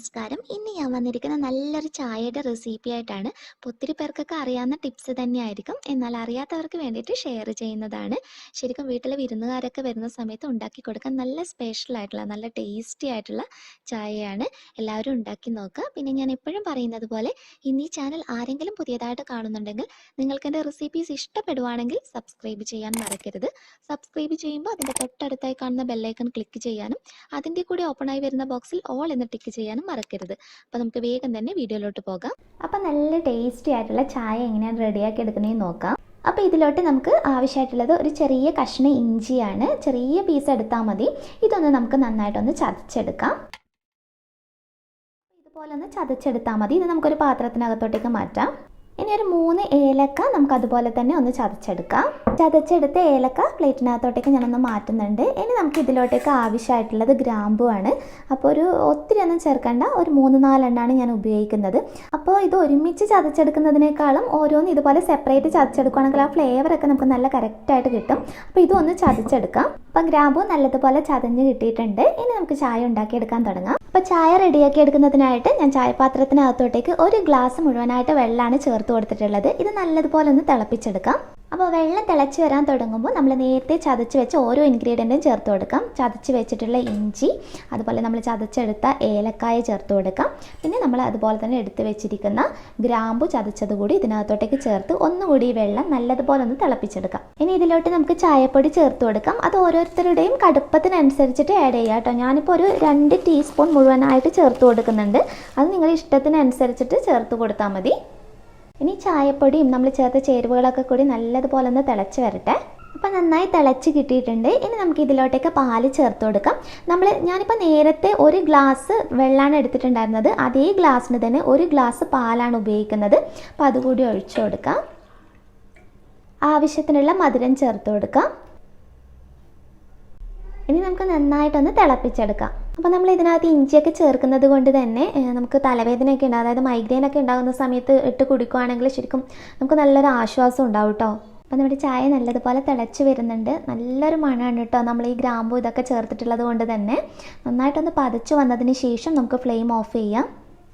നമസ്കാരം. ഇന്ന് ഞാൻ വന്നിരിക്കുന്ന നല്ലൊരു ചായയുടെ റെസിപ്പി ആയിട്ടാണ്. ഒത്തിരി പേർക്കൊക്കെ അറിയാവുന്ന ടിപ്സ് തന്നെയായിരിക്കും, എന്നാൽ അറിയാത്തവർക്ക് വേണ്ടിയിട്ട് ഷെയർ ചെയ്യുന്നതാണ്. ശരിക്കും വീട്ടിൽ വിരുന്നുകാരൊക്കെ വരുന്ന സമയത്ത് ഉണ്ടാക്കി കൊടുക്കാൻ നല്ല സ്പെഷ്യൽ ആയിട്ടുള്ള നല്ല ടേസ്റ്റി ആയിട്ടുള്ള ചായയാണ്. എല്ലാവരും ഉണ്ടാക്കി നോക്കുക. പിന്നെ ഞാൻ എപ്പോഴും പറയുന്നത് പോലെ ഇന്ന് ഈ ചാനൽ ആരെങ്കിലും പുതിയതായിട്ട് കാണുന്നുണ്ടെങ്കിൽ നിങ്ങൾക്ക് എൻ്റെ റെസിപ്പീസ് ഇഷ്ടപ്പെടുവാണെങ്കിൽ സബ്സ്ക്രൈബ് ചെയ്യാൻ മറക്കരുത്. സബ്സ്ക്രൈബ് ചെയ്യുമ്പോൾ അതിൻ്റെ തൊട്ടടുത്തായി കാണുന്ന ബെല്ലൈക്കൺ ക്ലിക്ക് ചെയ്യാനും അതിൻ്റെ കൂടെ ഓപ്പണായി വരുന്ന ബോക്സിൽ ഓൾ എന്ന് ടിക്ക് ചെയ്യാനും മറക്കരുത്. അപ്പോൾ നമുക്ക് വേഗം തന്നെ വീഡിയോയിലോട്ട് പോകാം. അപ്പോൾ നല്ല ടേസ്റ്റി ആയിട്ടുള്ള ചായ എങ്ങനെയാണ് റെഡിയാക്കി എടുക്കുന്നതെന്ന് നോക്കാം. അപ്പോൾ ഇതിലോട്ട് നമുക്ക് ആവശ്യമായിട്ടുള്ളത് ഒരു ചെറിയ കഷ്ണം ഇഞ്ചിയാണ്. ചെറിയ പീസ് എടുത്താൽ മതി. ഇതൊന്ന് നമുക്ക് നന്നായിട്ടൊന്ന് ചതച്ചെടുക്കാം. ഇതുപോലെ ഒന്ന് ചതച്ചെടുത്താൽ മതി. ഇത് നമുക്കൊരു പാത്രത്തിനകത്തോട്ടേക്ക് മാറ്റാം. ഇനി ഒരു 3 ഏലക്ക നമുക്ക് അതുപോലെ തന്നെ ഒന്ന് ചതച്ചെടുക്കാം. ചതച്ചെടുത്ത ഏലക്ക പ്ലേറ്റിനകത്തോട്ടേക്ക് ഞാനൊന്ന് മാറ്റുന്നുണ്ട്. ഇനി നമുക്ക് ഇതിലോട്ടേക്ക് ആവശ്യമായിട്ടുള്ളത് ഗ്രാമ്പുവാണ്. അപ്പോൾ ഒത്തിരി ഒന്നും ചേർക്കേണ്ട, ഒരു 3-4 എണ്ണമാണ് ഞാൻ ഉപയോഗിക്കുന്നത്. അപ്പോൾ ഇത് ഒരുമിച്ച് ചതച്ചെടുക്കുന്നതിനേക്കാളും ഓരോന്ന് ഇതുപോലെ സെപ്പറേറ്റ് ചതച്ചെടുക്കുകയാണെങ്കിൽ ആ ഫ്ലേവറൊക്കെ നമുക്ക് നല്ല കറക്റ്റായിട്ട് കിട്ടും. അപ്പോൾ ഇതൊന്ന് ചതച്ചെടുക്കാം. അപ്പം ഗ്രാമ്പു നല്ലതുപോലെ ചതഞ്ഞ് കിട്ടിയിട്ടുണ്ട്. ഇനി നമുക്ക് ചായ ഉണ്ടാക്കിയെടുക്കാൻ തുടങ്ങാം. അപ്പോൾ ചായ റെഡിയാക്കി എടുക്കുന്നതിനായിട്ട് ഞാൻ ചായപാത്രത്തിനകത്തോട്ടേക്ക് 1 ഗ്ലാസ് മുഴുവനായിട്ട് വെള്ളമാണ് ചേർത്ത് കൊടുത്തിട്ടുള്ളത്. ഇത് നല്ലതുപോലെ ഒന്ന് തിളപ്പിച്ചെടുക്കാം. അപ്പോൾ വെള്ളം തിളച്ച് വരാൻ തുടങ്ങുമ്പോൾ നമ്മൾ നേരത്തെ ചതച്ച് വെച്ച ഓരോ ഇൻഗ്രീഡിയൻറ്റും ചേർത്ത് കൊടുക്കാം. ചതച്ച് വെച്ചിട്ടുള്ള ഇഞ്ചി, അതുപോലെ നമ്മൾ ചതച്ചെടുത്ത ഏലക്കായ ചേർത്ത് കൊടുക്കാം. പിന്നെ നമ്മൾ അതുപോലെ തന്നെ എടുത്ത് വെച്ചിരിക്കുന്ന ഗ്രാമ്പു ചതച്ചത് കൂടി ഇതിനകത്തോട്ടേക്ക് ചേർത്ത് ഒന്നുകൂടി വെള്ളം നല്ലതുപോലെ ഒന്ന് തിളപ്പിച്ചെടുക്കാം. ഇനി ഇതിലോട്ട് നമുക്ക് ചായപ്പൊടി ചേർത്ത് കൊടുക്കാം. അത് ഓരോരുത്തരുടെയും കടുപ്പത്തിനനുസരിച്ചിട്ട് ആഡ് ചെയ്യാം കേട്ടോ. ഞാനിപ്പോൾ ഒരു 2 ടീസ്പൂൺ മുഴുവനായിട്ട് ചേർത്ത് കൊടുക്കുന്നുണ്ട്. അത് നിങ്ങളുടെ ഇഷ്ടത്തിനനുസരിച്ചിട്ട് ചേർത്ത് കൊടുത്താൽ മതി. ഇനി ചായപ്പൊടിയും നമ്മൾ ചേർത്ത ചേരുവകളൊക്കെ കൂടി നല്ലതുപോലെ ഒന്ന് തിളച്ച് വരട്ടെ. അപ്പോൾ നന്നായി തിളച്ച് കിട്ടിയിട്ടുണ്ട്. ഇനി നമുക്ക് ഇതിലോട്ടേക്ക് പാല് ചേർത്ത് കൊടുക്കാം. ഞാനിപ്പോൾ നേരത്തെ 1 ഗ്ലാസ് വെള്ളമാണ് എടുത്തിട്ടുണ്ടായിരുന്നത്. അതേ ഗ്ലാസ്സിന് തന്നെ 1 ഗ്ലാസ് പാലാണ് ഉപയോഗിക്കുന്നത്. അപ്പോൾ അതുകൂടി ഒഴിച്ചു കൊടുക്കാം. ആവശ്യത്തിനുള്ള മധുരം ചേർത്ത് കൊടുക്കാം. ഇനി നമുക്ക് നന്നായിട്ടൊന്ന് തിളപ്പിച്ചെടുക്കാം. അപ്പോൾ നമ്മൾ ഇതിനകത്ത് ഇഞ്ചിയൊക്കെ ചേർക്കുന്നത് കൊണ്ട് തന്നെ നമുക്ക് തലവേദനയൊക്കെ ഉണ്ടാകും, അതായത് മൈഗ്രെയിനൊക്കെ ഉണ്ടാകുന്ന സമയത്ത് ഇട്ട് കുടിക്കുകയാണെങ്കിൽ ശരിക്കും നമുക്ക് നല്ലൊരു ആശ്വാസം ഉണ്ടാവും കേട്ടോ. അപ്പോൾ നമ്മുടെ ചായ നല്ലതുപോലെ തിളച്ച് വരുന്നുണ്ട്. നല്ലൊരു മണമാണ് കേട്ടോ. നമ്മൾ ഈ ഗ്രാമ്പൂ ഇതൊക്കെ ചേർത്തിട്ടുള്ളത് കൊണ്ട് തന്നെ നന്നായിട്ടൊന്ന് പതച്ച് വന്നതിന് ശേഷം നമുക്ക് ഫ്ലെയിം ഓഫ് ചെയ്യാം.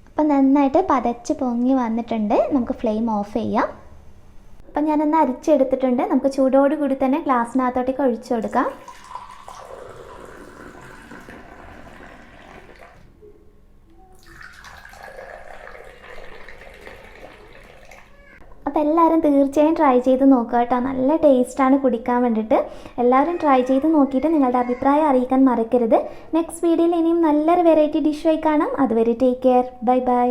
അപ്പോൾ നന്നായിട്ട് പതച്ച് പൊങ്ങി വന്നിട്ടുണ്ട്. നമുക്ക് ഫ്ലെയിം ഓഫ് ചെയ്യാം. അപ്പം ഞാനൊന്ന് അരിച്ചെടുത്തിട്ടുണ്ട്. നമുക്ക് ചൂടോടുകൂടി തന്നെ ഗ്ലാസ്സിനകത്തോട്ടേക്ക് ഒഴിച്ചു കൊടുക്കാം. അപ്പോൾ എല്ലാവരും തീർച്ചയായും ട്രൈ ചെയ്ത് നോക്കുക കേട്ടോ. നല്ല ടേസ്റ്റാണ് കുടിക്കാൻ വേണ്ടിയിട്ട്. എല്ലാവരും ട്രൈ ചെയ്ത് നോക്കിയിട്ട് നിങ്ങളുടെ അഭിപ്രായം അറിയിക്കാൻ മറക്കരുത്. നെക്സ്റ്റ് വീഡിയോയിൽ ഇനിയും നല്ലൊരു വെറൈറ്റി ഡിഷായി കാണാം. അതുവരെ ടേക്ക് കെയർ. Bye bye.